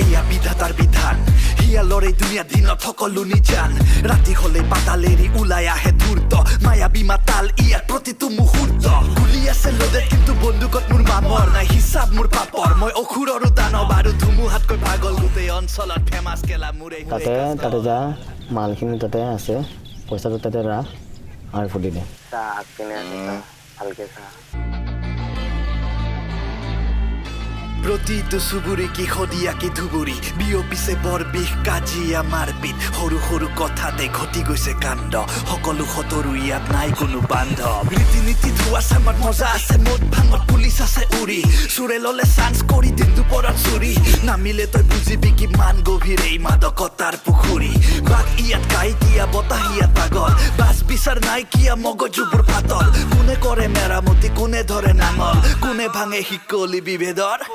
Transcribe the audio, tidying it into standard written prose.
এয়া বিধাতাৰ বিধান হিয়ালৰ এই দুনিয়াৰ দিনত সকলো নিজান ৰাতি হলে পাতালেৰি ওলাই আহে ধূৰ্ত মায়াবী মাতাল ইয়াৰ প্ৰতিটো মুহূৰ্ত গুলি আছে লোডে কিন্তু বন্দুকত মোৰ মামৰ নাই হিচাপ মোৰ পাপৰ মই অসুৰ আৰু দানৱ আৰু ধুমুহাতকৈ পাগল গোটেই অঞ্চলত ফেমাছ কেলা মোৰে তাতে যা মালখিনি তাতে আছে পইচাটো তাতে ৰাখ আৰু ফুটি দে ভালকে চা প্ৰতিটো চুবুৰী কিশোৰীয়াকি ধুবুৰী বিয়পিছে বৰ বিষ কাজিয়া মাৰপিট সৰু সৰু কথাতে ঘটি গৈছে কাণ্ড সকলো সতৰু ইয়াত নাই কোনো বান্ধৱ ৰীতি নীতি ধোৱা চামাত মজা আছে মদ ভাঙত পুলিচ আছে উৰি চোৰে ললে চান্স কৰি দিন দুপৰত চুৰি নামিলে তই বুজিবি কিমান গভীৰ এই মাদকতাৰ পুখুৰী বাক ইয়াত কাইটিয়া বতাহ ইয়াত পাগল বাছ বিচাৰ নাই কিয়া মগজুবোৰ পাতল কোনে কৰে মেৰামতি কোনে ধৰে নাঙল কোনে ভাঙে শিকলি বিভেদৰ